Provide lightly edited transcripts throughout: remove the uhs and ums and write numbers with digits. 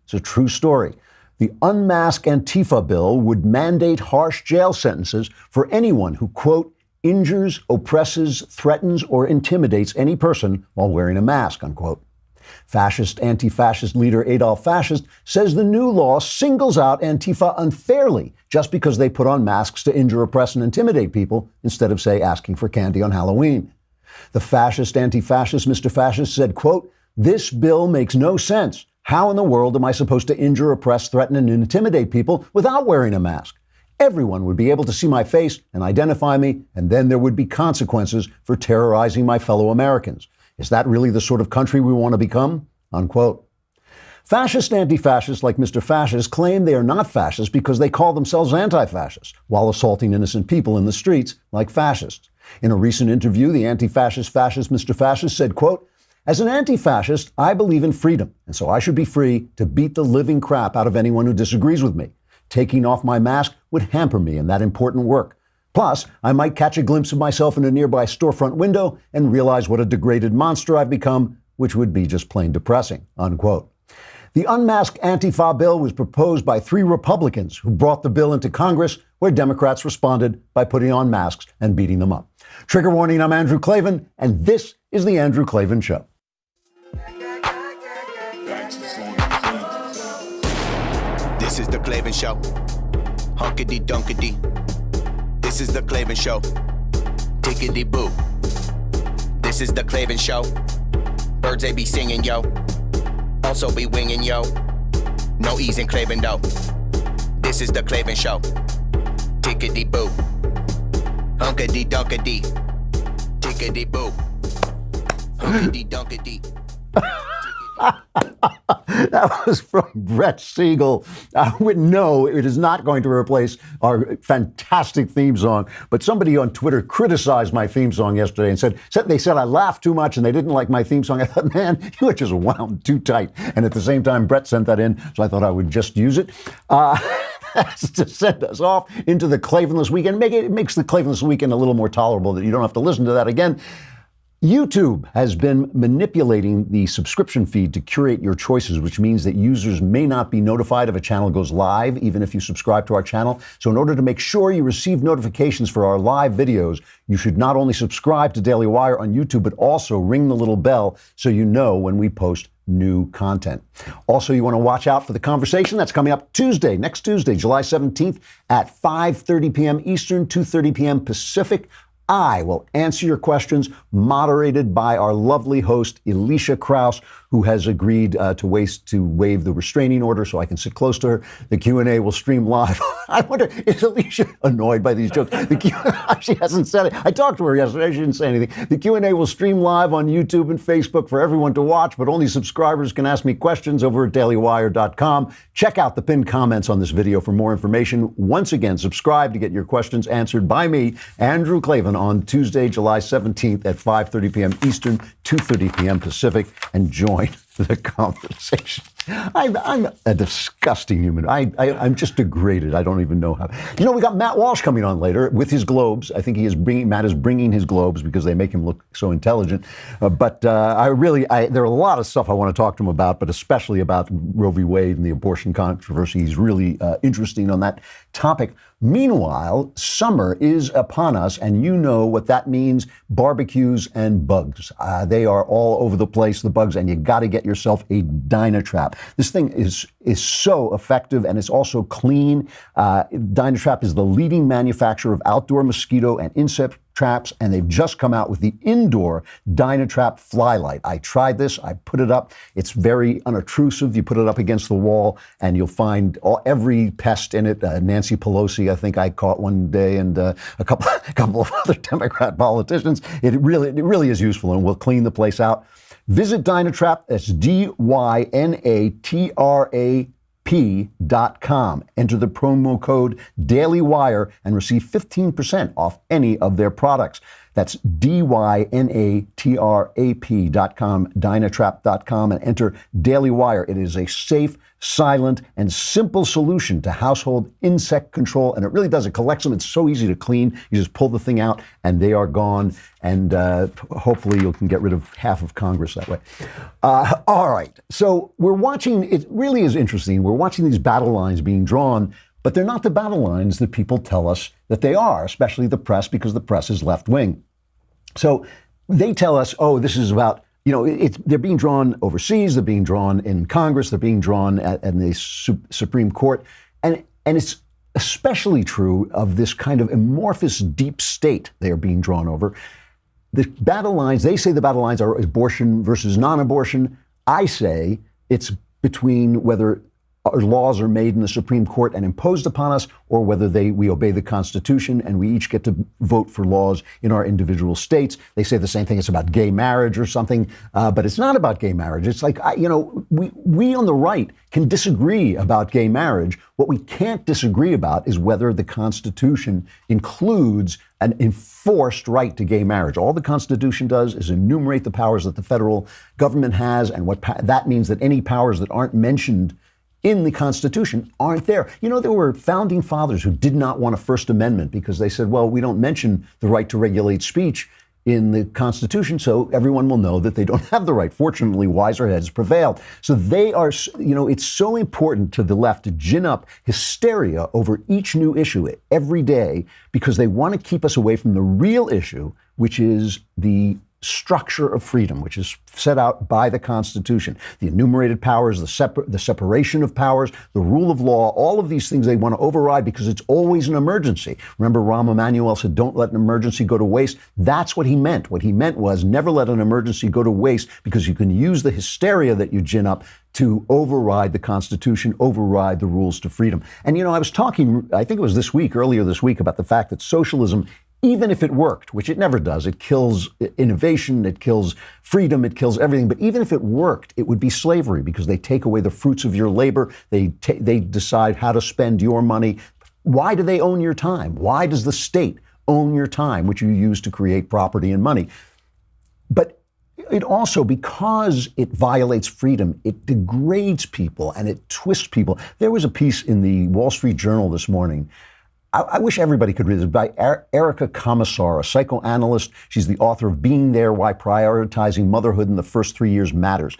It's a true story. The Unmask Antifa bill would mandate harsh jail sentences for anyone who, quote, injures, oppresses, threatens, or intimidates any person while wearing a mask, unquote. Fascist, anti-fascist leader Adolf Fascist says the new law singles out Antifa unfairly just because they put on masks to injure, oppress, and intimidate people instead of, say, asking for candy on Halloween. The fascist, anti-fascist Mr. Fascist said, quote, this bill makes no sense. How in the world am I supposed to injure, oppress, threaten, and intimidate people without wearing a mask? Everyone would be able to see my face and identify me, and then there would be consequences for terrorizing my fellow Americans. Is that really the sort of country we want to become? Unquote. Fascist anti-fascists like Mr. Fascist claim they are not fascists because they call themselves anti-fascists while assaulting innocent people in the streets like fascists. In a recent interview, the anti-fascist Mr. Fascist said, quote, as an anti-fascist, I believe in freedom, and so I should be free to beat the living crap out of anyone who disagrees with me. Taking off my mask would hamper me in that important work. Plus, I might catch a glimpse of myself in a nearby storefront window and realize what a degraded monster I've become, which would be just plain depressing, unquote. The Unmasked Antifa bill was proposed by 3 Republicans who brought the bill into Congress, where Democrats responded by putting on masks and beating them up. Trigger warning, I'm Andrew Klavan, and this is The Andrew Klavan Show. This is The Klavan Show. Hunkity dunkity. This is The Klavan Show. Tickety boo. This is The Klavan Show. Birds they be singing, yo. Also be winging, yo. No ease in Klavan, though. This is The Klavan Show. Tickety boo. Hunkity dunkity. Tickety boo. Hunkity dunkity. That was from Brett Siegel. I would know it is not going to replace our fantastic theme song, but somebody on Twitter criticized my theme song yesterday and said they said I laughed too much and they didn't like my theme song. I thought, man, you were just wound too tight. And at the same time, Brett sent that in, so I thought I would just use it. That's to send us off into the Klavanless weekend. It makes the Klavanless weekend a little more tolerable that you don't have to listen to that again. YouTube has been manipulating the subscription feed to curate your choices, which means that users may not be notified if a channel goes live, even if you subscribe to our channel. So in order to make sure you receive notifications for our live videos, you should not only subscribe to Daily Wire on YouTube, but also ring the little bell so you know when we post new content. Also, you want to watch out for the conversation that's coming up next Tuesday, July 17th at 5:30 p.m. Eastern, 2:30 p.m. Pacific. I will answer your questions, moderated by our lovely host, Alicia Krause, who has agreed to waive the restraining order so I can sit close to her. The Q&A will stream live. I wonder, is Alicia annoyed by these jokes? She hasn't said it. I talked to her yesterday. She didn't say anything. The Q&A will stream live on YouTube and Facebook for everyone to watch, but only subscribers can ask me questions over at dailywire.com. Check out the pinned comments on this video for more information. Once again, subscribe to get your questions answered by me, Andrew Klavan, on Tuesday, July 17th at 5:30 p.m. Eastern, 2:30 p.m. Pacific, and join the conversation. I'm a disgusting human. I'm just degraded. I don't even know how. You know, we got Matt Walsh coming on later with his globes. I think Matt is bringing his globes because they make him look so intelligent. But there are a lot of stuff I want to talk to him about, but especially about Roe v. Wade and the abortion controversy. He's really interesting on that topic. Meanwhile, summer is upon us, and you know what that means: barbecues and bugs. They are all over the place, the bugs, and you got to get yourself a Dynatrap. This thing is so effective, and it's also clean. Dynatrap is the leading manufacturer of outdoor mosquito and insect traps, and they've just come out with the indoor Dynatrap Flylight. I tried this. I put it up. It's very unobtrusive. You put it up against the wall, and you'll find every pest in it. Nancy Pelosi, I think I caught one day, and a couple of other Democrat politicians. It really is useful, and will clean the place out. Visit Dynatrap. That's DYNATRAP.com. Enter the promo code DailyWire and receive 15% off any of their products. That's dynatrap.com, dynatrap.com, and enter Daily Wire. It is a safe, silent, and simple solution to household insect control, and it really does. It collects them. It's so easy to clean. You just pull the thing out, and they are gone, and hopefully you can get rid of half of Congress that way. All right, so we're watching, it really is interesting. We're watching these battle lines being drawn, but they're not the battle lines that people tell us that they are, especially the press, because the press is left-wing. So they tell us, oh, this is about, they're being drawn overseas, they're being drawn in Congress, they're being drawn in the Supreme Court. And it's especially true of this kind of amorphous deep state they are being drawn over. The battle lines, they say the battle lines are abortion versus non-abortion. I say it's between whether our laws are made in the Supreme Court and imposed upon us, or whether we obey the Constitution and we each get to vote for laws in our individual states. They say the same thing. It's about gay marriage or something, but it's not about gay marriage. It's like, we on the right can disagree about gay marriage. What we can't disagree about is whether the Constitution includes an enforced right to gay marriage. All the Constitution does is enumerate the powers that the federal government has, and that means that any powers that aren't mentioned in the Constitution aren't there. There were founding fathers who did not want a First Amendment because they said, well, we don't mention the right to regulate speech in the Constitution, so everyone will know that they don't have the right. Fortunately, wiser heads prevailed. So they are, it's so important to the left to gin up hysteria over each new issue every day because they want to keep us away from the real issue, which is the structure of freedom, which is set out by the Constitution. The enumerated powers, the separation of powers, the rule of law, all of these things they want to override because it's always an emergency. Remember, Rahm Emanuel said, don't let an emergency go to waste. That's what he meant. What he meant was never let an emergency go to waste because you can use the hysteria that you gin up to override the Constitution, override the rules to freedom. And, I was talking, I think it was earlier this week, about the fact that socialism, even if it worked, which it never does, it kills innovation, it kills freedom, it kills everything. But even if it worked, it would be slavery because they take away the fruits of your labor. They decide how to spend your money. Why do they own your time? Why does the state own your time, which you use to create property and money? But it also, because it violates freedom, it degrades people and it twists people. There was a piece in the Wall Street Journal this morning. I wish everybody could read this, by Erica Commissar, a psychoanalyst. She's the author of Being There, Why Prioritizing Motherhood in the First 3 Years Matters,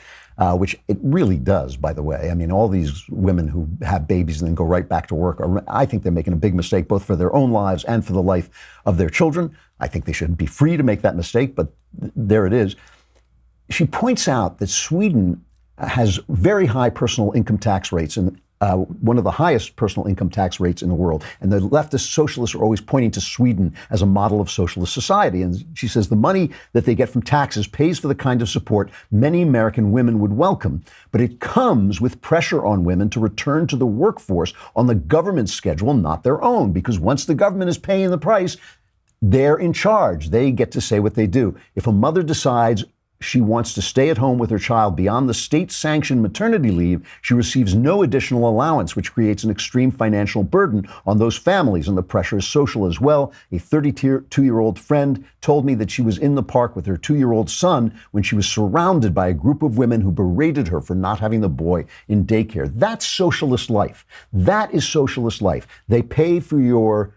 which it really does, by the way. I mean, all these women who have babies and then go right back to work, I think they're making a big mistake, both for their own lives and for the life of their children. I think they should be free to make that mistake, but there it is. She points out that Sweden has very high personal income tax rates, and one of the highest personal income tax rates in the world. And the leftist socialists are always pointing to Sweden as a model of socialist society. And she says the money that they get from taxes pays for the kind of support many American women would welcome, but it comes with pressure on women to return to the workforce on the government's schedule, not their own, because once the government is paying the price, they're in charge. They get to say what they do. If a mother decides she wants to stay at home with her child beyond the state-sanctioned maternity leave, she receives no additional allowance, which creates an extreme financial burden on those families, and the pressure is social as well. A 32-year-old friend told me that she was in the park with her 2-year-old son when she was surrounded by a group of women who berated her for not having the boy in daycare. That's socialist life. That is socialist life. They pay for your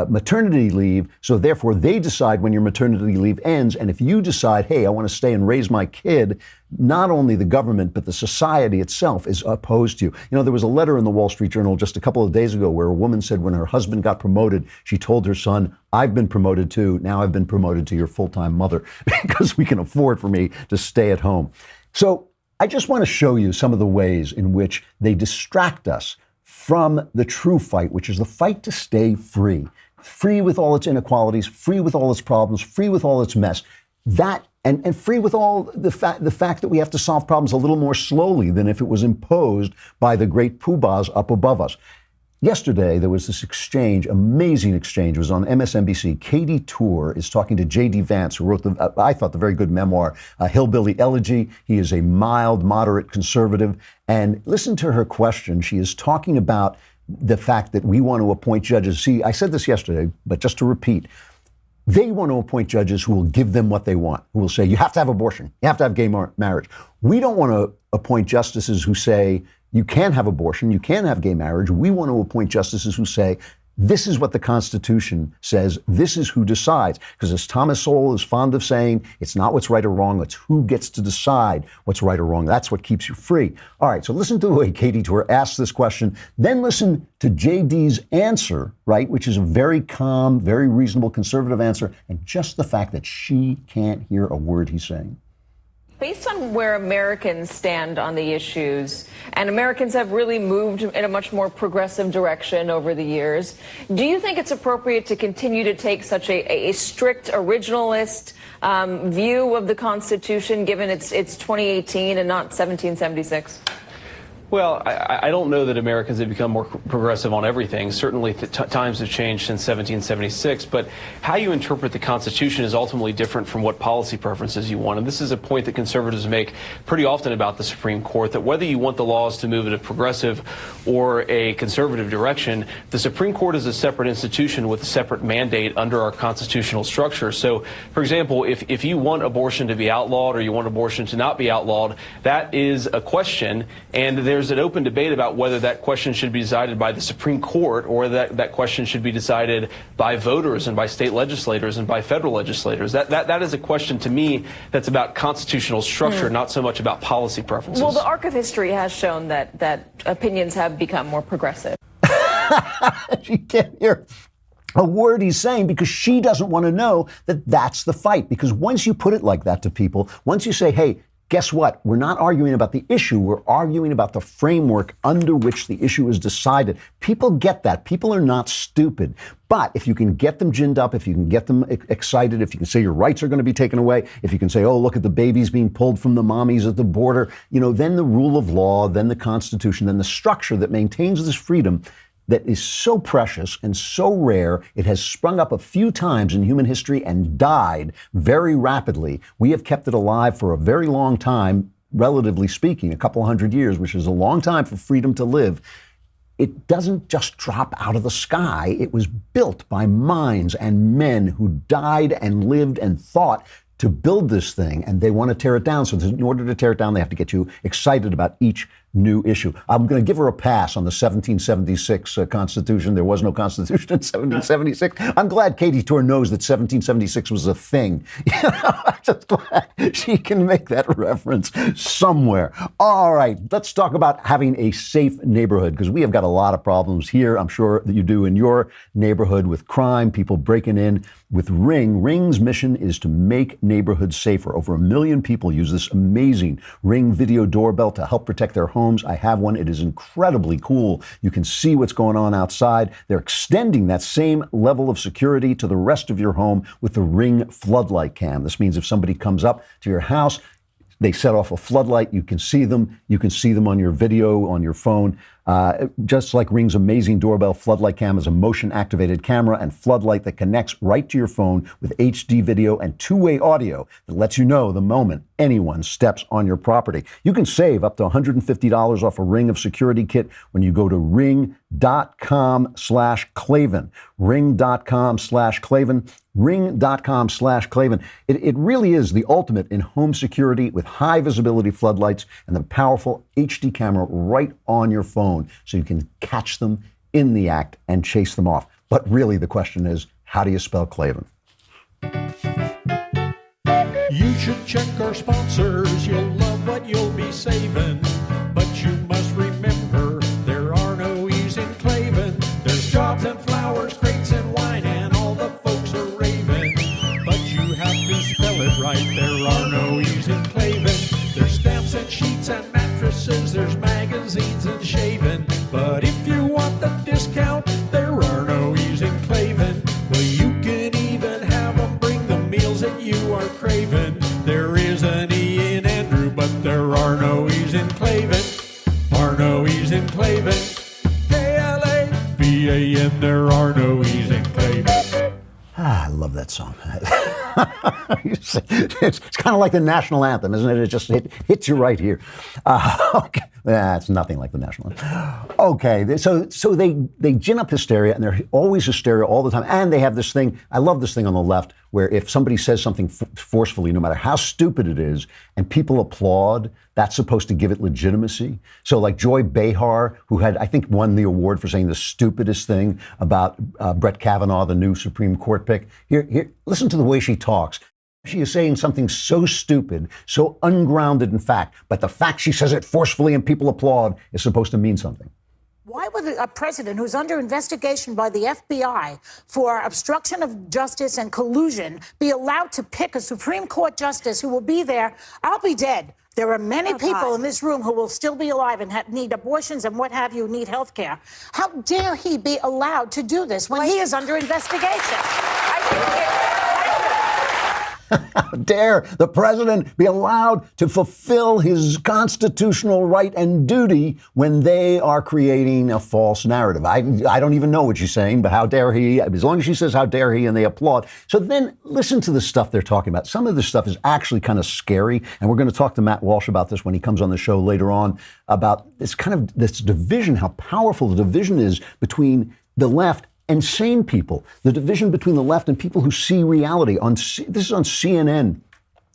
maternity leave, so therefore they decide when your maternity leave ends. And if you decide, hey, I want to stay and raise my kid, not only the government, but the society itself is opposed to you. There was a letter in the Wall Street Journal just a couple of days ago where a woman said when her husband got promoted, she told her son, I've been promoted too. Now I've been promoted to your full-time mother because we can afford for me to stay at home. So I just want to show you some of the ways in which they distract us from the true fight, which is the fight to stay free. Free with all its inequalities, free with all its problems, free with all its mess. That and free with all the fact that we have to solve problems a little more slowly than if it was imposed by the great poobahs up above us. Yesterday, there was this exchange, amazing exchange. It was on MSNBC. Katie Tour is talking to J.D. Vance, who wrote I thought, the very good memoir, Hillbilly Elegy. He is a mild, moderate conservative. And listen to her question. She is talking about the fact that we want to appoint judges. See, I said this yesterday, but just to repeat, They want to appoint judges who will give them what they want, who will say, you have to have abortion, you have to have gay marriage. We don't want to appoint justices who say, you can't have abortion, you can't have gay marriage. We want to appoint justices who say, this is what the Constitution says. This is who decides. Because as Thomas Sowell is fond of saying, it's not what's right or wrong. It's who gets to decide what's right or wrong. That's what keeps you free. All right. So listen to the way Katie Tour asked this question. Then listen to JD's answer, right, which is a very calm, very reasonable conservative answer. And just the fact that she can't hear a word he's saying. Based on where Americans stand on the issues, and Americans have really moved in a much more progressive direction over the years, do you think it's appropriate to continue to take such a strict originalist view of the Constitution, given it's 2018 and not 1776? Well, I don't know that Americans have become more progressive on everything. Certainly times have changed since 1776, but how you interpret the Constitution is ultimately different from what policy preferences you want. And this is a point that conservatives make pretty often about the Supreme Court, that whether you want the laws to move in a progressive or a conservative direction, the Supreme Court is a separate institution with a separate mandate under our constitutional structure. So, for example, if you want abortion to be outlawed or you want abortion to not be outlawed, that is a question, and there's an open debate about whether that question should be decided by the Supreme Court or that question should be decided by voters and by state legislators and by federal legislators. That is a question to me that's about constitutional structure, not so much about policy preferences. Well, the arc of history has shown that opinions have become more progressive. She can't hear a word he's saying because she doesn't want to know that that's the fight. Because once you put it like that to people, once you say, hey, guess what? We're not arguing about the issue. We're arguing about the framework under which the issue is decided. People get that. People are not stupid. But if you can get them ginned up, if you can get them excited, if you can say your rights are going to be taken away, if you can say, oh, look at the babies being pulled from the mommies at the border, then the rule of law, then the Constitution, then the structure that maintains this freedom that is so precious and so rare. It has sprung up a few times in human history and died very rapidly. We have kept it alive for a very long time, relatively speaking, a couple hundred years, which is a long time for freedom to live. It doesn't just drop out of the sky. It was built by minds and men who died and lived and thought to build this thing, and they want to tear it down. So in order to tear it down, they have to get you excited about each new issue. I'm going to give her a pass on the 1776 Constitution. There was no Constitution in 1776. I'm glad Katie Tour knows that 1776 was a thing. I'm just glad she can make that reference somewhere. All right, let's talk about having a safe neighborhood, because we have got a lot of problems here. I'm sure that you do in your neighborhood with crime, people breaking in. With Ring, Ring's mission is to make neighborhoods safer. Over 1 million people use this amazing Ring video doorbell to help protect their homes. I have one. It is incredibly cool. You can see what's going on outside. They're extending that same level of security to the rest of your home with the Ring floodlight cam. This means if somebody comes up to your house, they set off a floodlight. You can see them. You can see them on your video, on your phone. Just like Ring's amazing doorbell, floodlight cam is a motion-activated camera and floodlight that connects right to your phone with HD video and two-way audio that lets you know the moment anyone steps on your property. You can save up to $150 off a Ring of Security kit when you go to ring.com/Klavan. Ring.com/Klavan. Ring.com/Klavan. It really is the ultimate in home security with high visibility floodlights and the powerful HD camera right on your phone so you can catch them in the act and chase them off. But really the question is, how do you spell Klavan? You should check our sponsors. You'll love what you'll be saving. But you must remember there are no E's in Klavan. There's jobs and flowers, crates and wine, and all the folks are raving. But you have to spell it right. There are no E's in Klavan. There's stamps and sheets and mattresses. There's magazines and shaving. But if you want the discount, there are no E's in Klavan. Well, you can even have them bring the meals that you are craving. There is an E in Andrew, but there are no E's in Klavan. Are no E's in Klavan. Klavan, there are no E's in Klavan. I love that song. It's kind of like the national anthem, isn't it? It just hits you right here. Okay. It's nothing like the national anthem. Okay, so they gin up hysteria, and they're always hysteria all the time. And they have this thing, I love this thing on the left, where if somebody says something forcefully, no matter how stupid it is, and people applaud, that's supposed to give it legitimacy. So like Joy Behar, who had, I think, won the award for saying the stupidest thing about Brett Kavanaugh, the new Supreme Court pick. Here, listen to the way she talks. She is saying something so stupid, so ungrounded in fact, but the fact she says it forcefully and people applaud is supposed to mean something. Why would a president who's under investigation by the FBI for obstruction of justice and collusion be allowed to pick a Supreme Court justice who will be there? I'll be dead. There are many people in this room who will still be alive and need abortions and what have you, need health care. How dare he be allowed to do this when he is under investigation? How dare the president be allowed to fulfill his constitutional right and duty when they are creating a false narrative? I don't even know what she's saying, but how dare he? As long as she says how dare he and they applaud. So then listen to the stuff they're talking about. Some of this stuff is actually kind of scary, and we're going to talk to Matt Walsh about this when he comes on the show later on, about this kind of this division, how powerful the division is between the left and sane people, the division between the left and people who see reality. This is on CNN.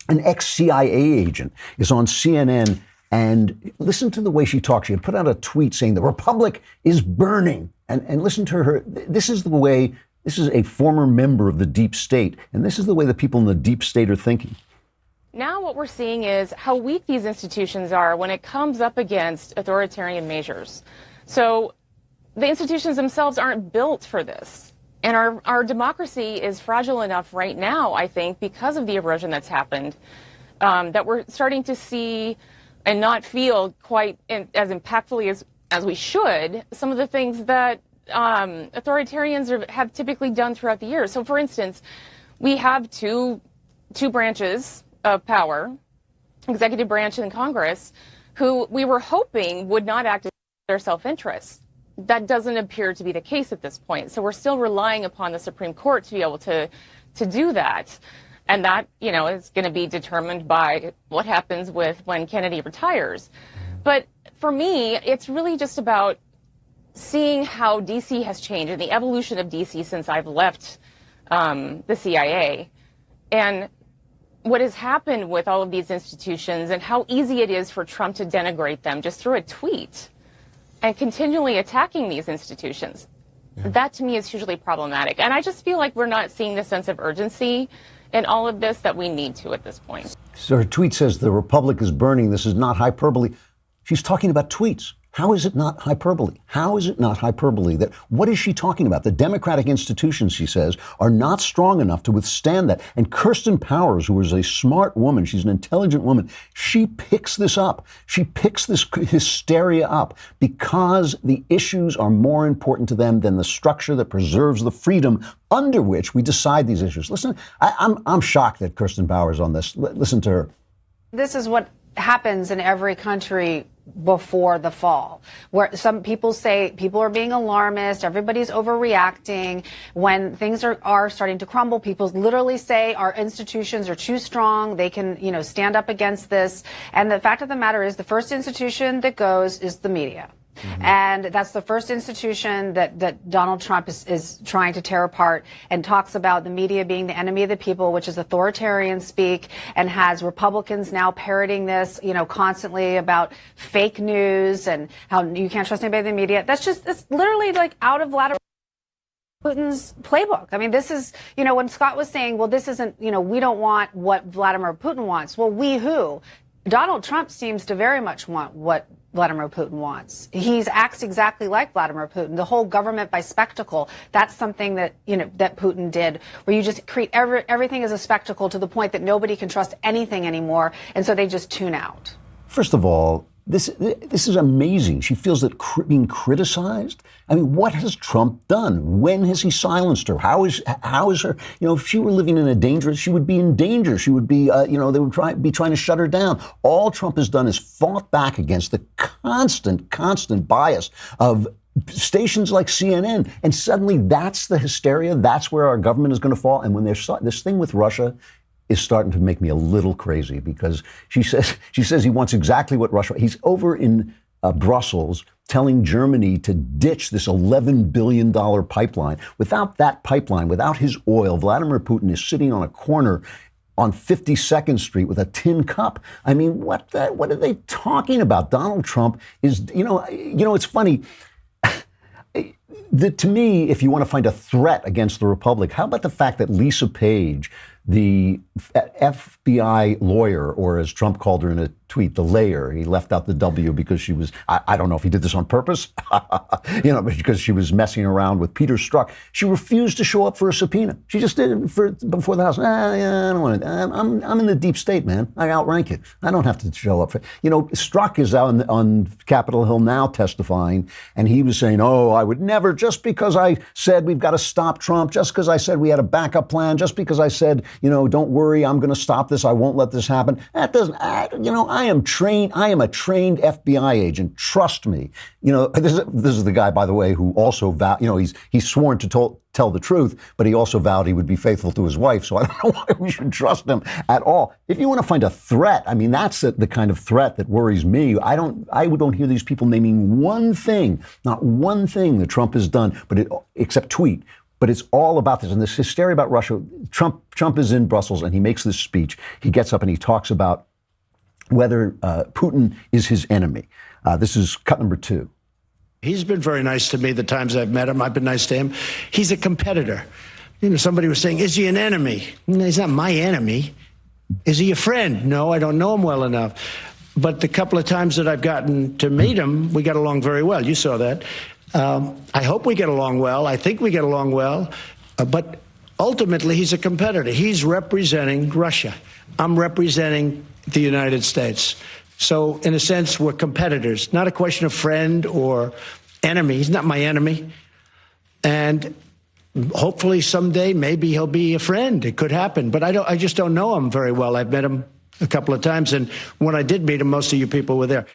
An ex-CIA agent is on CNN, and listen to the way she talks. She had put out a tweet saying the republic is burning. And listen to her. This is a former member of the deep state, and this is the way the people in the deep state are thinking. Now what we're seeing is how weak these institutions are when it comes up against authoritarian measures. So the institutions themselves aren't built for this. And our democracy is fragile enough right now, I think, because of the erosion that's happened, that we're starting to see and not feel quite as impactfully as we should some of the things that authoritarians have typically done throughout the years. So, for instance, we have two branches of power, executive branch and Congress, who we were hoping would not act in their self-interest. That doesn't appear to be the case at this point. So we're still relying upon the Supreme Court to be able to do that. And that, is going to be determined by what happens with when Kennedy retires. But for me, it's really just about seeing how D.C. has changed and the evolution of D.C. since I've left the CIA. And what has happened with all of these institutions and how easy it is for Trump to denigrate them just through a tweet and continually attacking these institutions. Yeah. That, to me, is hugely problematic. And I just feel like we're not seeing the sense of urgency in all of this that we need to at this point. So her tweet says the republic is burning. This is not hyperbole. She's talking about tweets. How is it not hyperbole? How is it not hyperbole? What is she talking about? The democratic institutions, she says, are not strong enough to withstand that. And Kirsten Powers, who is a smart woman, she's an intelligent woman, she picks this up. She picks this hysteria up because the issues are more important to them than the structure that preserves the freedom under which we decide these issues. Listen, I'm shocked that Kirsten Powers on this. Listen to her. This is what happens in every country before the fall, where some people say people are being alarmist, everybody's overreacting. When things are starting to crumble, people literally say our institutions are too strong, they can, stand up against this. And the fact of the matter is the first institution that goes is the media. Mm-hmm. And that's the first institution that Donald Trump is trying to tear apart, and talks about the media being the enemy of the people, which is authoritarian speak, and has Republicans now parroting this, constantly about fake news and how you can't trust anybody in the media. It's literally like out of Vladimir Putin's playbook. I mean, this is, when Scott was saying, well, this isn't, we don't want what Vladimir Putin wants. Well, we who? Donald Trump seems to very much want what Vladimir Putin wants. He acts exactly like Vladimir Putin. The whole government by spectacle, that's something that, that Putin did, where you just create everything as a spectacle to the point that nobody can trust anything anymore. And so they just tune out. First of all, this is amazing. She feels that being criticized. I mean, what has Trump done? When has he silenced her? How is her? If she were living in a dangerous, she would be in danger. She would be, they would be trying to shut her down. All Trump has done is fought back against the constant bias of stations like CNN, and suddenly that's the hysteria. That's where our government is going to fall. And when there's this thing with Russia is starting to make me a little crazy, because she says he wants exactly what Russia. He's over in Brussels telling Germany to ditch this $11 billion pipeline. Without that pipeline, without his oil, Vladimir Putin is sitting on a corner on 52nd Street with a tin cup. I mean, what are they talking about? Donald Trump is, it's funny. To me, if you want to find a threat against the Republic, how about the fact that Lisa Page, the FBI lawyer, or as Trump called her in a tweet, the layer, he left out the W because she was, I don't know if he did this on purpose, but because she was messing around with Peter Strzok. She refused to show up for a subpoena. She just did it before the House. I don't want it. I'm in the deep state, man. I outrank it. I don't have to show up for, Strzok is out on Capitol Hill now testifying, and he was saying, I would never, just because I said we've got to stop Trump, just because I said we had a backup plan, just because I said, don't worry, I'm going to stop this. I won't let this happen. That doesn't, I am trained. I am a trained FBI agent. Trust me. This is the guy, by the way, who also vowed, he's sworn to tell the truth, but he also vowed he would be faithful to his wife. So I don't know why we should trust him at all. If you want to find a threat, I mean, that's the kind of threat that worries me. I don't hear these people naming one thing, not one thing that Trump has done, except tweet. But it's all about this. And this hysteria about Russia. Trump is in Brussels and he makes this speech. He gets up and he talks about whether Putin is his enemy. This is cut number 2. He's been very nice to me the times I've met him. I've been nice to him. He's a competitor. Somebody was saying, is he an enemy? No, he's not my enemy. Is he a friend? No, I don't know him well enough. But the couple of times that I've gotten to meet him, we got along very well. You saw that. I hope we get along well. I think we get along well. But ultimately, he's a competitor. He's representing Russia. I'm representing the United States. So, in a sense, we're competitors. Not a question of friend or enemy. He's not my enemy. And hopefully someday, maybe he'll be a friend. It could happen. But I just don't know him very well. I've met him a couple of times. And when I did meet him, most of you people were there.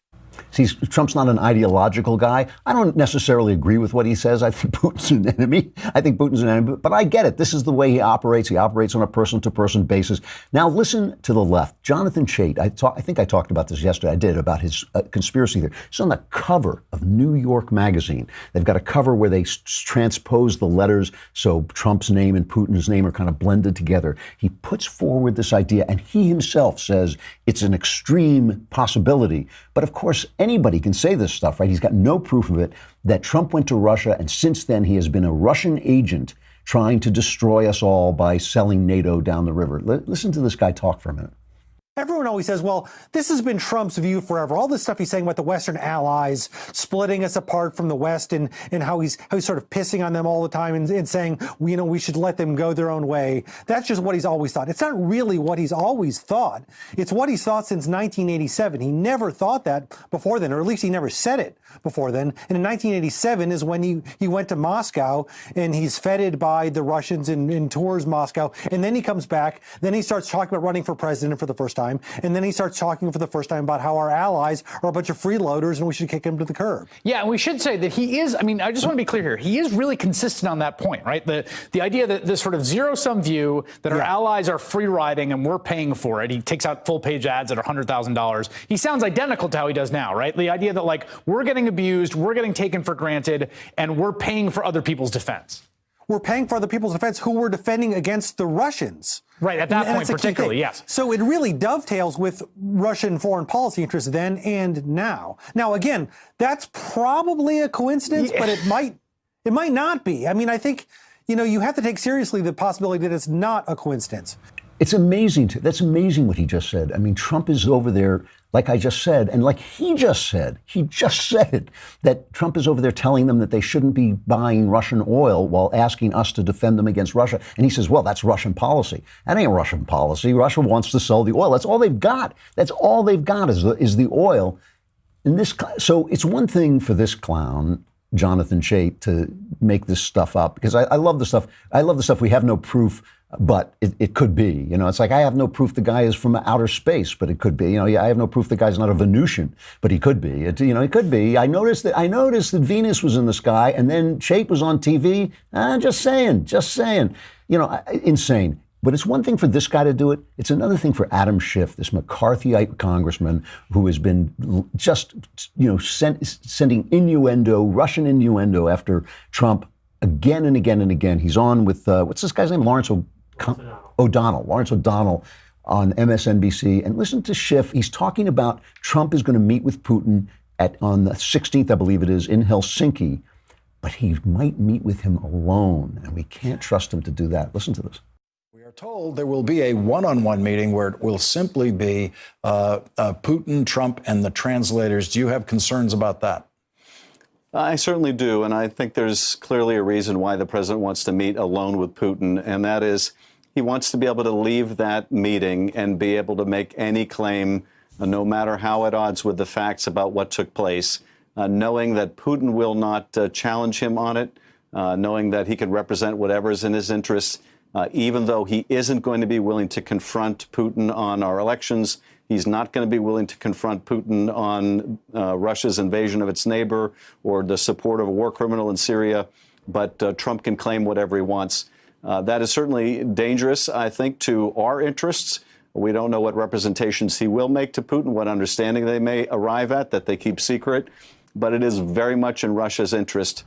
See, Trump's not an ideological guy. I don't necessarily agree with what he says. I think Putin's an enemy. But I get it. This is the way he operates. He operates on a person-to-person basis. Now, listen to the left. Jonathan Chait, I think I talked about this yesterday. I did, about his conspiracy theory. It's on the cover of New York Magazine. They've got a cover where they transpose the letters so Trump's name and Putin's name are kind of blended together. He puts forward this idea, and he himself says it's an extreme possibility. But of course, anybody can say this stuff, right? He's got no proof of it, that Trump went to Russia, and since then he has been a Russian agent trying to destroy us all by selling NATO down the river. Listen to this guy talk for a minute. Everyone always says, well, this has been Trump's view forever. All this stuff he's saying about the Western allies splitting us apart from the West, and how he's sort of pissing on them all the time and saying, we should let them go their own way. That's just what he's always thought. It's not really what he's always thought. It's what he's thought since 1987. He never thought that before then, or at least he never said it before then. And in 1987 is when he went to Moscow, and he's feted by the Russians and tours Moscow. And then he comes back. Then he starts talking about running for president for the first time. And then he starts talking for the first time about how our allies are a bunch of freeloaders and we should kick him to the curb. Yeah, and we should say that he is, I just want to be clear here, he is really consistent on that point, right? The idea that this sort of zero-sum view that our allies are free-riding and we're paying for it. He takes out full-page ads at $100,000. He sounds identical to how he does now, right? The idea that, like, we're getting abused, we're getting taken for granted, and we're paying for other people's defense. We're paying for other people's defense who were defending against the Russians. Right, at that point particularly, yes. So it really dovetails with Russian foreign policy interests then and now. Now, again, that's probably a coincidence, but it might not be. I think, you have to take seriously the possibility that it's not a coincidence. It's amazing. That's amazing what he just said. Trump is over there, like I just said, and like he just said that Trump is over there telling them that they shouldn't be buying Russian oil while asking us to defend them against Russia. And he says, well, that's Russian policy. That ain't Russian policy. Russia wants to sell the oil. That's all they've got. That's all they've got is the oil. So it's one thing for this clown, Jonathan Chait, to make this stuff up, because I love the stuff. I love the stuff we have no proof But it could be, it's like I have no proof the guy is from outer space, but it could be. I have no proof the guy's not a Venusian, but he could be. It could be. I noticed that Venus was in the sky, and then Shape was on TV. Just saying. Insane. But it's one thing for this guy to do it. It's another thing for Adam Schiff, this McCarthyite congressman who has been just, sending innuendo, Russian innuendo after Trump again and again and again. He's on with, what's this guy's name? Lawrence O'Donnell on MSNBC. And listen to Schiff. He's talking about Trump is going to meet with Putin on the 16th, I believe it is, in Helsinki. But he might meet with him alone, and we can't trust him to do that. Listen to this. We are told there will be a one-on-one meeting where it will simply be Putin, Trump, and the translators. Do you have concerns about that? I certainly do, and I think there's clearly a reason why the president wants to meet alone with Putin, and that is he wants to be able to leave that meeting and be able to make any claim, no matter how at odds with the facts about what took place, knowing that Putin will not challenge him on it, knowing that he can represent whatever is in his interests, even though he isn't going to be willing to confront Putin on our elections. He's not going to be willing to confront Putin on Russia's invasion of its neighbor or the support of a war criminal in Syria. But Trump can claim whatever he wants. That is certainly dangerous, I think, to our interests. We don't know what representations he will make to Putin, what understanding they may arrive at that they keep secret. But it is very much in Russia's interest.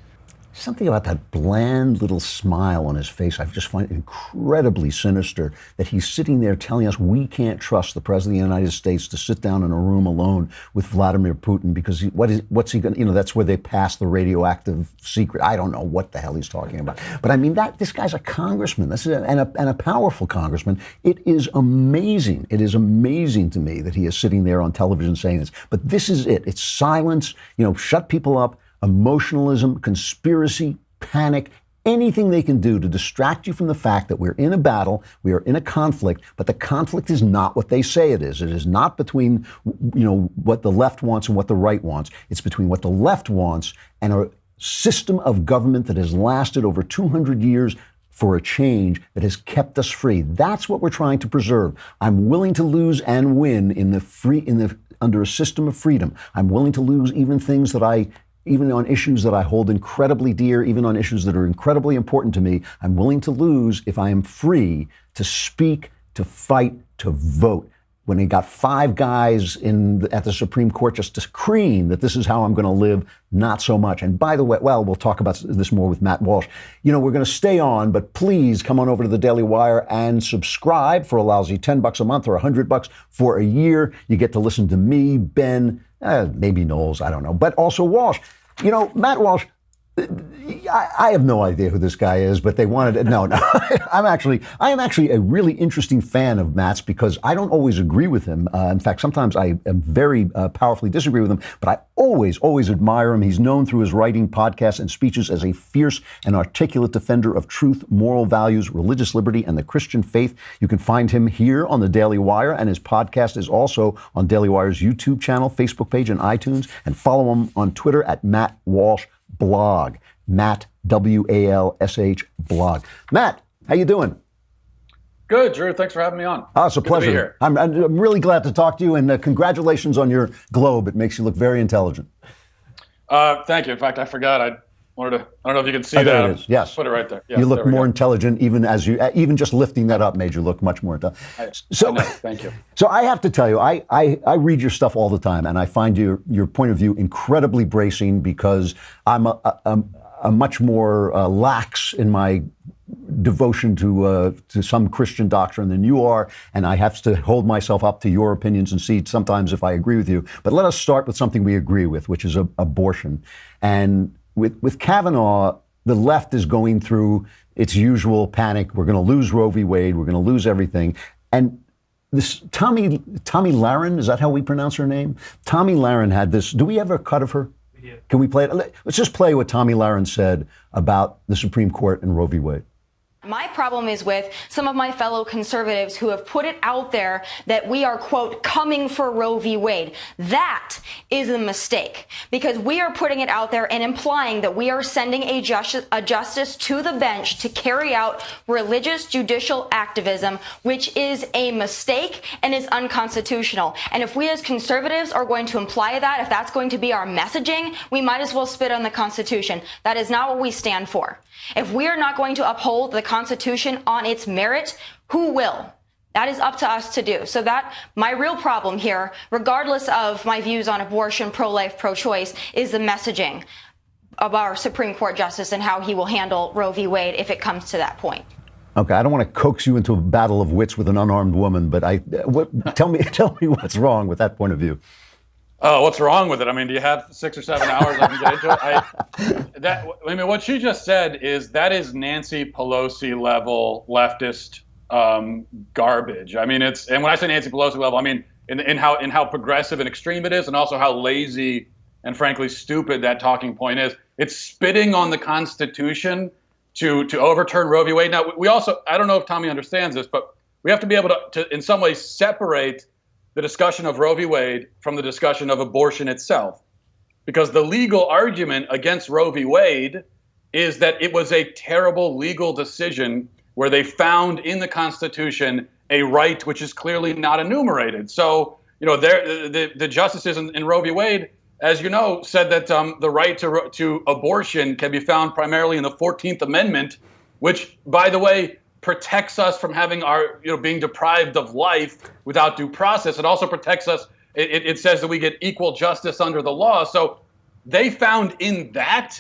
Something about that bland little smile on his face, I just find it incredibly sinister that he's sitting there telling us we can't trust the President of the United States to sit down in a room alone with Vladimir Putin because what's he going to, that's where they pass the radioactive secret. I don't know what the hell he's talking about. But I mean, this guy's a congressman and a powerful congressman. It is amazing. It is amazing to me that he is sitting there on television saying this. But this is it. It's silence, shut people up. Emotionalism, conspiracy, panic, anything they can do to distract you from the fact that we're in a battle, we are in a conflict, but the conflict is not what they say it is. It is not between, what the left wants and what the right wants. It's between what the left wants and a system of government that has lasted over 200 years for a change that has kept us free. That's what we're trying to preserve. I'm willing to lose and win under a system of freedom. I'm willing to lose even on issues that I hold incredibly dear, even on issues that are incredibly important to me, I'm willing to lose if I am free to speak, to fight, to vote. When they got 5 guys at the Supreme Court just decreeing that this is how I'm going to live, not so much. And by the way, we'll talk about this more with Matt Walsh. We're going to stay on, but please come on over to the Daily Wire and subscribe for a lousy $10 a month or $100 for a year. You get to listen to me, Ben, maybe Knowles, I don't know, but also Walsh. Matt Walsh, I have no idea who this guy is, but they wanted to. No. I am actually a really interesting fan of Matt's because I don't always agree with him. In fact, sometimes I am very powerfully disagree with him, but I always admire him. He's known through his writing, podcasts, and speeches as a fierce and articulate defender of truth, moral values, religious liberty, and the Christian faith. You can find him here on the Daily Wire, and his podcast is also on Daily Wire's YouTube channel, Facebook page, and iTunes. And follow him on Twitter at Matt Walsh Blog. Matt, WALSH blog. Matt, how you doing? Good, Drew. Thanks for having me on. Oh, it's a pleasure. To be here. I'm really glad to talk to you, and congratulations on your Globe. It makes you look very intelligent. Thank you. In fact, I forgot. I don't know if you can see that. There it is. Yes. Put it right there. Yes, you look more intelligent, even just lifting that up made you look much more intelligent. I know. Thank you. So I have to tell you, I read your stuff all the time, and I find your point of view incredibly bracing because I'm a much more lax in my devotion to some Christian doctrine than you are, and I have to hold myself up to your opinions and see sometimes if I agree with you. But let us start with something we agree with, which is abortion. And with Kavanaugh, the left is going through its usual panic. We're going to lose Roe v. Wade. We're going to lose everything. And this Tomi Lahren, is that how we pronounce her name? Tomi Lahren had this. Do we have a cut of her? We do. Can we play it? Let's just play what Tomi Lahren said about the Supreme Court and Roe v. Wade. My problem is with some of my fellow conservatives who have put it out there that we are, quote, coming for Roe v. Wade. That is a mistake, because we are putting it out there and implying that we are sending a justice to the bench to carry out religious judicial activism, which is a mistake and is unconstitutional. And if we as conservatives are going to imply that, if that's going to be our messaging, we might as well spit on the Constitution. That is not what we stand for. If we are not going to uphold the Constitution on its merit, who will? That is up to us to do. So that my real problem here, regardless of my views on abortion, pro-life, pro-choice, is the messaging of our Supreme Court justice and how he will handle Roe v. Wade if it comes to that point. Okay, I don't want to coax you into a battle of wits with an unarmed woman, but tell me what's wrong with that point of view. Oh, what's wrong with it? I mean, do you have 6 or 7 hours I can get into it? I mean, what she just said is Nancy Pelosi level leftist garbage. I mean, and when I say Nancy Pelosi level, I mean in how progressive and extreme it is, and also how lazy and frankly stupid that talking point is. It's spitting on the Constitution to overturn Roe v. Wade. Now, we also, I don't know if Tommy understands this, but we have to be able to in some ways separate the discussion of Roe v. Wade from the discussion of abortion itself. Because the legal argument against Roe v. Wade is that it was a terrible legal decision where they found in the Constitution a right which is clearly not enumerated. So, the justices in Roe v. Wade, as you know, said that the right to abortion can be found primarily in the 14th Amendment, which, by the way, protects us from having being deprived of life without due process. It also protects us. It says that we get equal justice under the law. So they found in that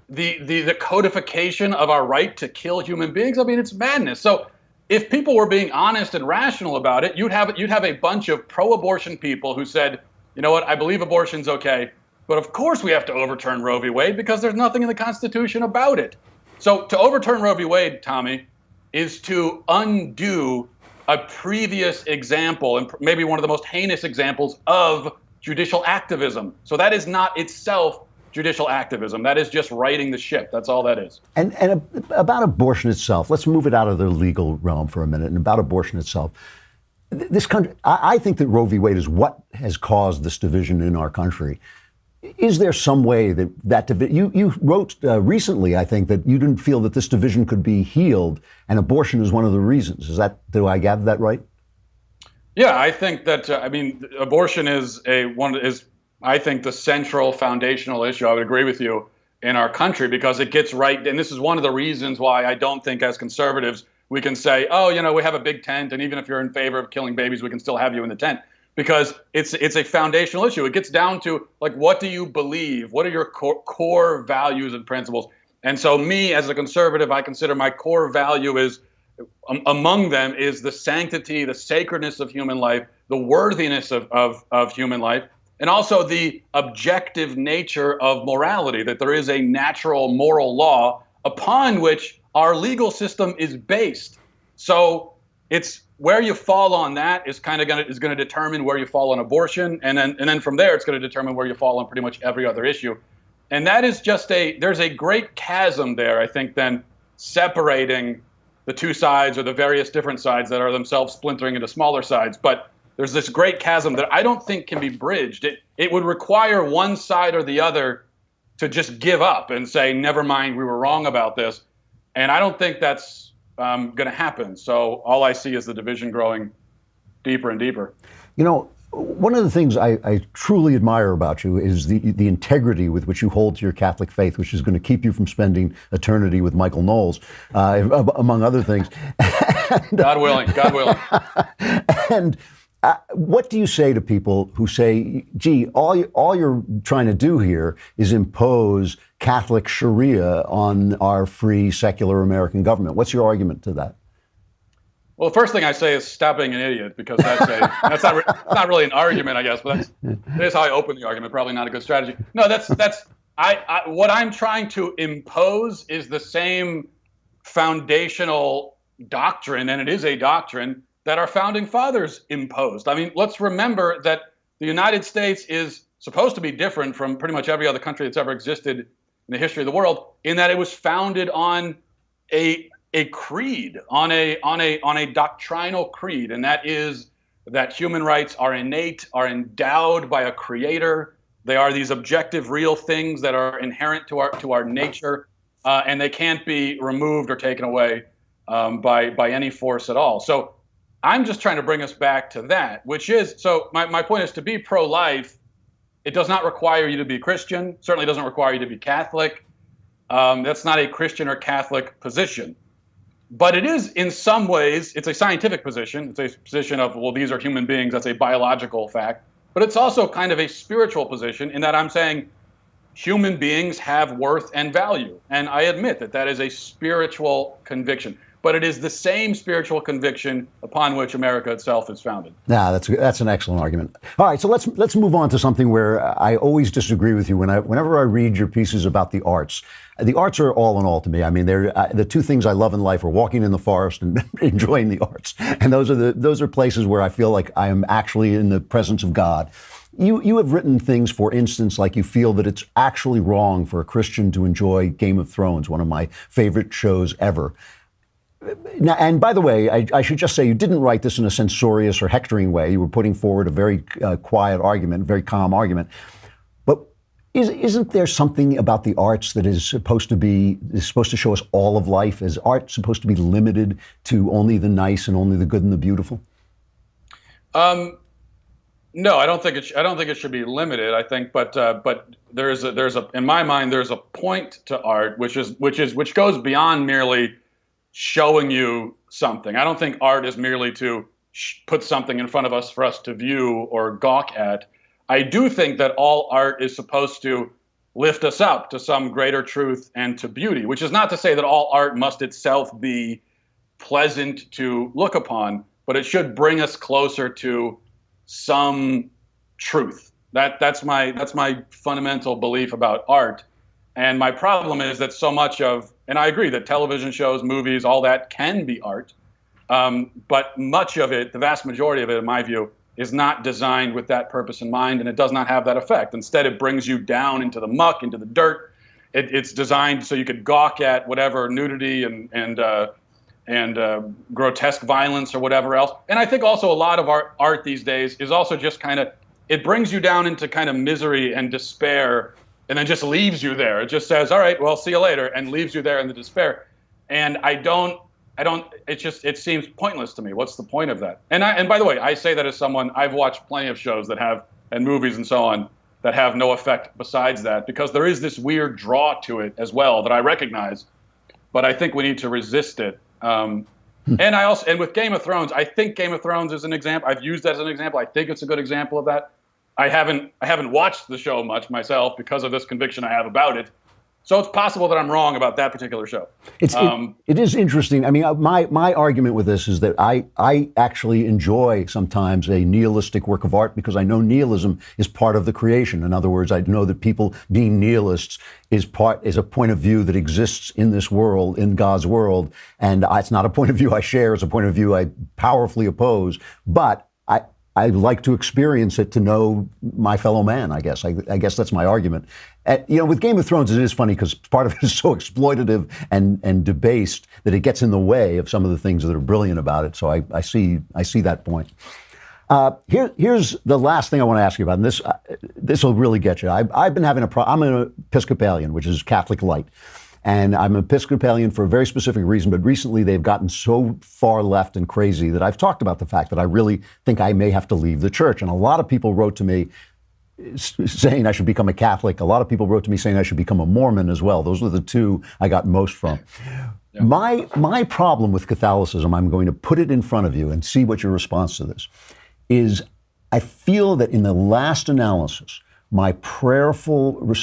the codification of our right to kill human beings. I mean, it's madness. So if people were being honest and rational about it, you'd have a bunch of pro-abortion people who said, you know what, I believe abortion's okay, but of course we have to overturn Roe v. Wade because there's nothing in the Constitution about it. So to overturn Roe v. Wade, Tommy, is to undo a previous example, and maybe one of the most heinous examples of judicial activism. So that is not itself judicial activism. That is just righting the ship. That's all that is. And about abortion itself, let's move it out of the legal realm for a minute, and about abortion itself. This country, I think that Roe v. Wade is what has caused this division in our country. Is there some way that you wrote recently, I think, that you didn't feel that this division could be healed, and abortion is one of the reasons. Do I gather that right? Yeah, I think that abortion is I think the central foundational issue. I would agree with you in our country because it gets right, and this is one of the reasons why I don't think as conservatives we can say, oh, we have a big tent, and even if you're in favor of killing babies, we can still have you in the tent. Because it's a foundational issue. It gets down to, what do you believe? What are your core values and principles? And so me, as a conservative, I consider my core value is, among them, is the sanctity, the sacredness of human life, the worthiness of human life, and also the objective nature of morality, that there is a natural moral law upon which our legal system is based. So it's where you fall on that is going to determine where you fall on abortion, and then from there it's going to determine where you fall on pretty much every other issue. And that is just there's a great chasm there, I think, then separating the two sides or the various different sides that are themselves splintering into smaller sides. But there's this great chasm that I don't think can be bridged. It would require one side or the other to just give up and say, never mind, we were wrong about this. And I don't think that's going to happen. So all I see is the division growing deeper and deeper. One of the things I truly admire about you is the integrity with which you hold to your Catholic faith, which is going to keep you from spending eternity with Michael Knowles, among other things. God willing. And what do you say to people who say, gee, all you're trying to do here is impose Catholic Sharia on our free, secular American government? What's your argument to that? Well, the first thing I say is stop being an idiot, because that's not really an argument, I guess, but that's how I open the argument. Probably not a good strategy. No, what I'm trying to impose is the same foundational doctrine, and it is a doctrine that our founding fathers imposed. I mean, let's remember that the United States is supposed to be different from pretty much every other country that's ever existed in the history of the world, in that it was founded on a a creed, on a doctrinal creed, and that is that human rights are innate, are endowed by a creator. They are these objective, real things that are inherent to our nature, and they can't be removed or taken away by any force at all. So I'm just trying to bring us back to that, which is, so my point is, to be pro-life, it does not require you to be Christian, certainly doesn't require you to be Catholic. That's not a Christian or Catholic position. But it is, in some ways, it's a scientific position. It's a position of, well, these are human beings. That's a biological fact. But it's also kind of a spiritual position in that I'm saying human beings have worth and value. And I admit that that is a spiritual conviction. But it is the same spiritual conviction upon which America itself is founded. Yeah, that's an excellent argument. All right, so let's move on to something where I always disagree with you. Whenever I read your pieces about the arts are all in all to me. I mean, they're the two things I love in life are walking in the forest and enjoying the arts, and those are places where I feel like I am actually in the presence of God. You have written things, for instance, like you feel that it's actually wrong for a Christian to enjoy Game of Thrones, one of my favorite shows ever. Now, and by the way, I should just say you didn't write this in a censorious or hectoring way. You were putting forward a very quiet argument, very calm argument. But isn't there something about the arts that is supposed to show us all of life? Is art supposed to be limited to only the nice and only the good and the beautiful? No, I don't think it should be limited. I think, but there's a in my mind there's a point to art which goes beyond merely showing you something. I don't think art is merely to put something in front of us for us to view or gawk at. I do think that all art is supposed to lift us up to some greater truth and to beauty, which is not to say that all art must itself be pleasant to look upon, but it should bring us closer to some truth. That's my fundamental belief about art. And my problem is that so much of, and I agree that television shows, movies, all that can be art, but much of it, the vast majority of it, in my view, is not designed with that purpose in mind, and it does not have that effect. Instead, it brings you down into the muck, into the dirt. It's designed so you could gawk at whatever nudity and grotesque violence or whatever else. And I think also a lot of art these days is also just kind of, it brings you down into kind of misery and despair, and then just leaves you there. It just says, all right, well, see you later, and leaves you there in the despair. And it seems pointless to me. What's the point of that? And by the way, I say that as someone, I've watched plenty of shows and movies and so on, that have no effect besides that, because there is this weird draw to it as well that I recognize, but I think we need to resist it. And with Game of Thrones, I think Game of Thrones is an example. I've used that as an example. I think it's a good example of that. I haven't watched the show much myself because of this conviction I have about it. So it's possible that I'm wrong about that particular show. It is interesting. I mean, my argument with this is that I actually enjoy sometimes a nihilistic work of art because I know nihilism is part of the creation. In other words, I know that people being nihilists is a point of view that exists in this world, in God's world. And it's not a point of view I share. It's a point of view I powerfully oppose. But I like to experience it to know my fellow man, I guess. I guess that's my argument. With Game of Thrones, it is funny because part of it is so exploitative and debased that it gets in the way of some of the things that are brilliant about it. So I see that point. Here's the last thing I want to ask you about, and this will really get you. I've been having I'm an Episcopalian, which is Catholic light. And I'm an Episcopalian for a very specific reason, but recently they've gotten so far left and crazy that I've talked about the fact that I really think I may have to leave the church. And a lot of people wrote to me saying I should become a Catholic. A lot of people wrote to me saying I should become a Mormon as well. Those were the two I got most from. Yeah. My problem with Catholicism, I'm going to put it in front of you and see what your response to this is. I feel that in the last analysis, my prayerful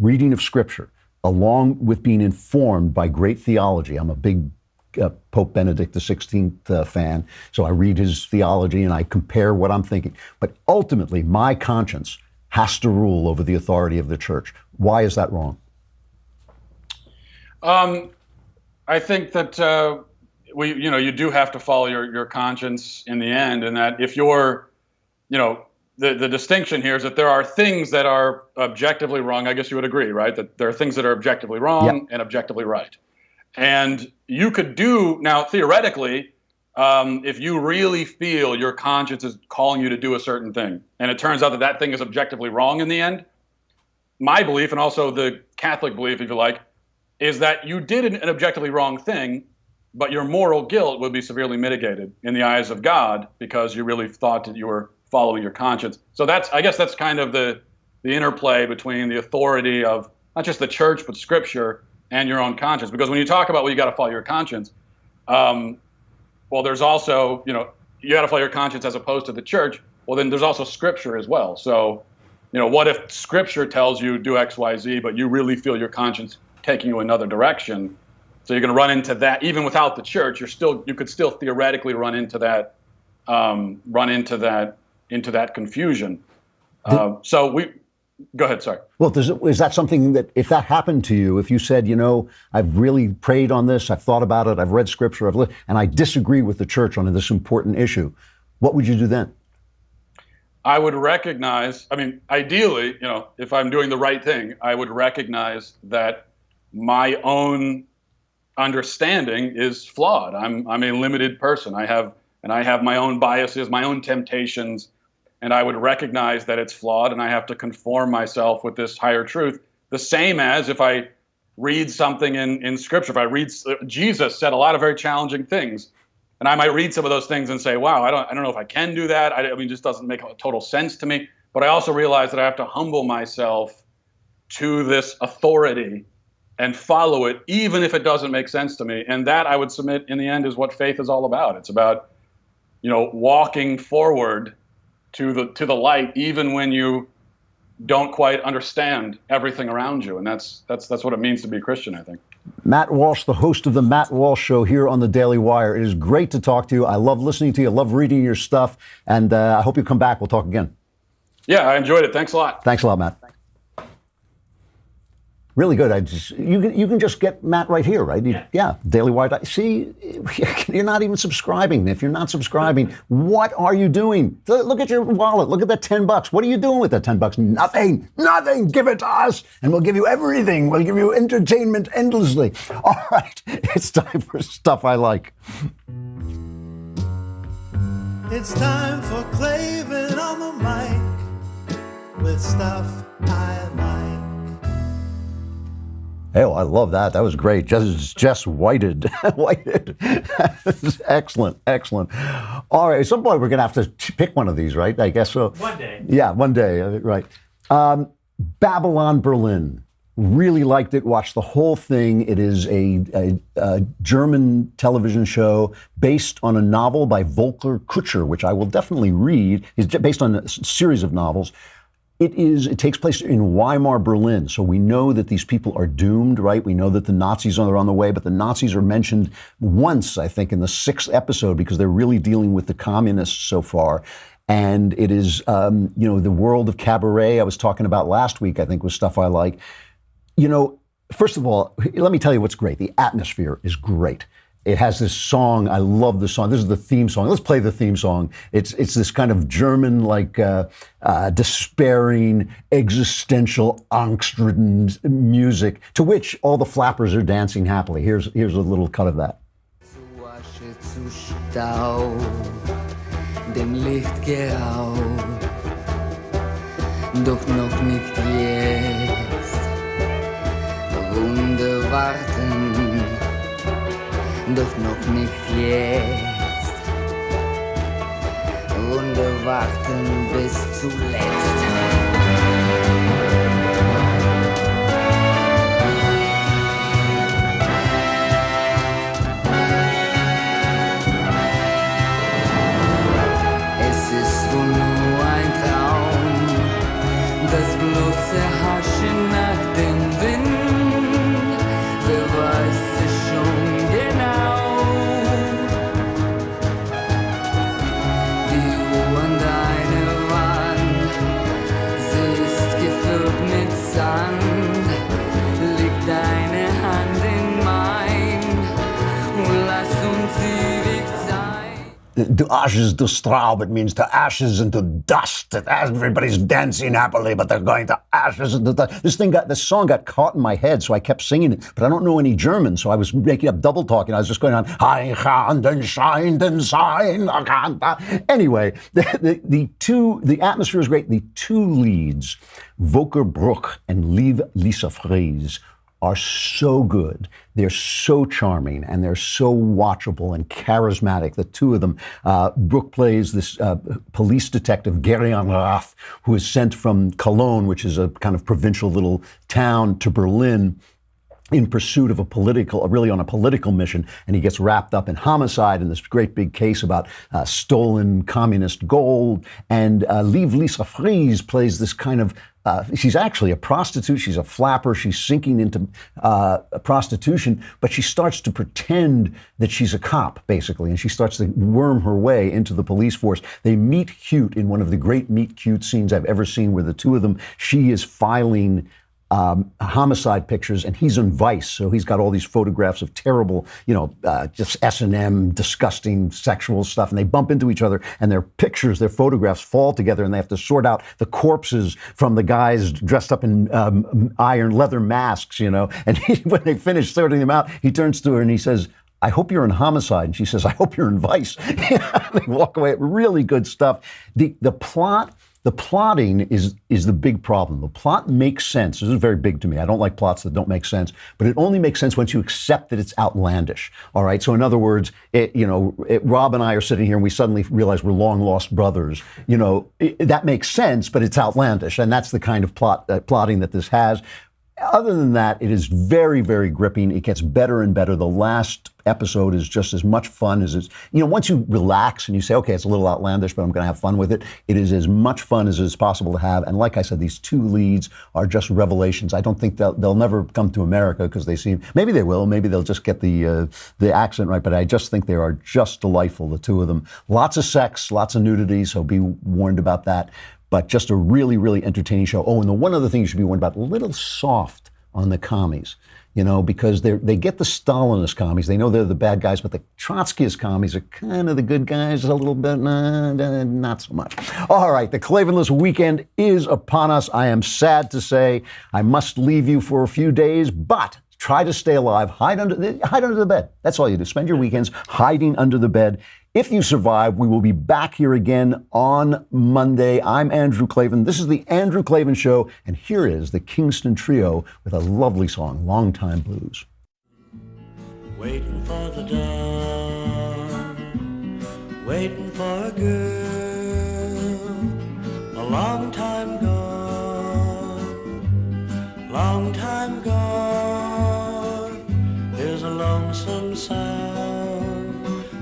reading of Scripture, along with being informed by great theology. I'm a big Pope Benedict XVI fan, so I read his theology and I compare what I'm thinking. But ultimately, my conscience has to rule over the authority of the church. Why is that wrong? I think that you do have to follow your conscience in the end, and that if you're, the distinction here is that there are things that are objectively wrong. I guess you would agree, right? That there are things that are objectively wrong and objectively right. And you could do, now theoretically, if you really feel your conscience is calling you to do a certain thing, and it turns out that that thing is objectively wrong in the end, my belief, and also the Catholic belief, if you like, is that you did an objectively wrong thing, but your moral guilt would be severely mitigated in the eyes of God because you really thought that you were following your conscience. So I guess that's kind of the interplay between the authority of not just the church, but Scripture and your own conscience. Because when you talk about, well, you got to follow your conscience, well, there's also, you got to follow your conscience as opposed to the church. Well, then there's also Scripture as well. So, what if Scripture tells you do X, Y, Z, but you really feel your conscience taking you another direction? So you're going to run into that even without the church. You could still theoretically run into that confusion. Go ahead. Sorry. Well, is that something that if that happened to you, if you said, I've really prayed on this, I've thought about it, I've read Scripture, and I disagree with the church on this important issue, what would you do then? I would recognize, ideally, if I'm doing the right thing, I would recognize that my own understanding is flawed. I'm a limited person. I have my own biases, my own temptations, and I would recognize that it's flawed, and I have to conform myself with this higher truth. The same as if I read something in Scripture. If I read, Jesus said a lot of very challenging things, and I might read some of those things and say, "Wow, I don't know if I can do that. It just doesn't make total sense to me." But I also realize that I have to humble myself to this authority and follow it, even if it doesn't make sense to me. And that, I would submit, in the end, is what faith is all about. It's about, walking forward to the light, even when you don't quite understand everything around you. And that's what it means to be a Christian, I think. Matt Walsh, the host of the Matt Walsh Show here on the Daily Wire. It is great to talk to you. I love listening to you. I love reading your stuff. And I hope you come back. We'll talk again. Yeah, I enjoyed it. Thanks a lot. Thanks a lot, Matt. Really good. You can just get Matt right here, right? Yeah. Daily Wire. See, you're not even subscribing. If you're not subscribing, what are you doing? Look at your wallet. Look at that $10. What are you doing with that $10? Nothing. Give it to us, and we'll give you everything. We'll give you entertainment endlessly. All right, it's time for Stuff I Like. It's time for Klavan on the mic with Stuff I Like. Oh, I love that. That was great. Jess Whited. Excellent. All right. At some point, we're going to have to pick one of these, right? I guess so. One day. Yeah, one day. Right. Babylon Berlin. Really liked it. Watched the whole thing. It is a German television show based on a novel by Volker Kutscher, which I will definitely read. It's based on a series of novels. It takes place in Weimar, Berlin. So we know that these people are doomed, right? We know that the Nazis are on the way, but the Nazis are mentioned once, I think, in the 6th episode because they're really dealing with the communists so far. And it is, the world of cabaret I was talking about last week, I think, was Stuff I Like. First of all, let me tell you what's great. The atmosphere is great. It has this song. I love the song. This is the theme song. Let's play the theme song. It's this kind of German, despairing, existential, angst-ridden music to which all the flappers are dancing happily. Here's a little cut of that. Zu Staub, dem Licht geraubt, doch noch nicht jetzt. Wunder warten. Doch noch nicht jetzt. Wunder warten bis zuletzt. Es ist wohl nur ein Traum, das bloße Haschen nach dem Wind. Wer weiß es schon genau. Die Uhr an deiner Wand to ashes to straw, it means to ashes and to dust. Everybody's dancing happily, but they're going to ashes and to dust. This song got caught in my head, so I kept singing it, but I don't know any German, so I was making up double talking. I was just going on, anyway, the atmosphere is great. The two leads, Volker Bruch and Liv Lisa Fries, are so good. They're so charming, and they're so watchable and charismatic, the two of them. Brooke plays this police detective, Gerian Rath, who is sent from Cologne, which is a kind of provincial little town, to Berlin in pursuit of really on a political mission, and he gets wrapped up in homicide in this great big case about stolen communist gold. And Liv Lisa Fries plays this kind of she's actually a prostitute. She's a flapper. She's sinking into prostitution, but she starts to pretend that she's a cop, basically, and she starts to worm her way into the police force. They meet cute in one of the great meet cute scenes I've ever seen, where the two of them, she is filing homicide pictures, and he's on Vice, so he's got all these photographs of terrible, just S&M, disgusting sexual stuff, and they bump into each other, and their photographs fall together, and they have to sort out the corpses from the guys dressed up in iron leather masks, and when they finish sorting them out, he turns to her and he says, "I hope you're in homicide." And she says, "I hope you're in Vice." They walk away. Really good stuff. The plotting is the big problem. The plot makes sense. This is very big to me. I don't like plots that don't make sense, but it only makes sense once you accept that it's outlandish. All right. So in other words, Rob and I are sitting here and we suddenly realize we're long lost brothers. That makes sense, but it's outlandish, and that's the kind of plotting that this has. Other than that, it is very, very gripping. It gets better and better. The last episode is just as much fun as it's, once you relax and you say, okay, it's a little outlandish, but I'm going to have fun with it. It is as much fun as it's possible to have. And like I said, these two leads are just revelations. I don't think they'll never come to America because maybe they will. Maybe they'll just get the accent right. But I just think they are just delightful, the two of them. Lots of sex, lots of nudity. So be warned about that. But just a really, really entertaining show. Oh, and the one other thing you should be warned about, a little soft on the commies, because they get the Stalinist commies. They know they're the bad guys, but the Trotskyist commies are kind of the good guys a little bit, not so much. All right, the Klavanless weekend is upon us. I am sad to say I must leave you for a few days, but try to stay alive. Hide under the bed. That's all you do. Spend your weekends hiding under the bed. If you survive, we will be back here again on Monday. I'm Andrew Klavan. This is the Andrew Klavan Show, and here is the Kingston Trio with a lovely song, Long Time Blues. Waiting for the dawn, waiting for a girl, a long time gone, long time gone. There's a lonesome sound.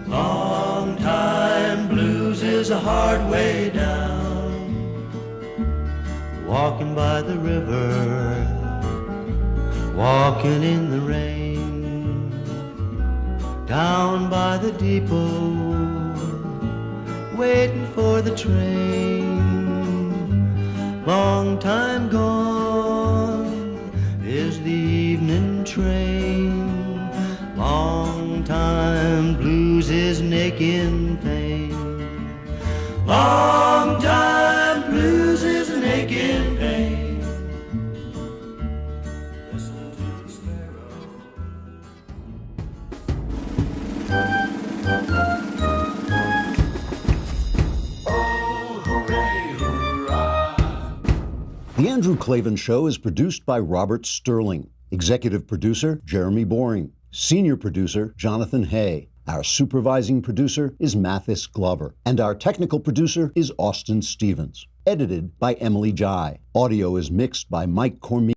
Long time blues is a hard way down. Walking by the river, walking in the rain, down by the depot, waiting for the train. Long time gone is the evening train. Long time blues is aching pain. Long time blues is an aching pain. Listen to the sparrow. Oh, hooray, hurrah. The Andrew Klavan Show is produced by Robert Sterling. Executive producer, Jeremy Boring. Senior producer, Jonathan Hay. Our supervising producer is Mathis Glover. And our technical producer is Austin Stevens. Edited by Emily Jai. Audio is mixed by Mike Cormier.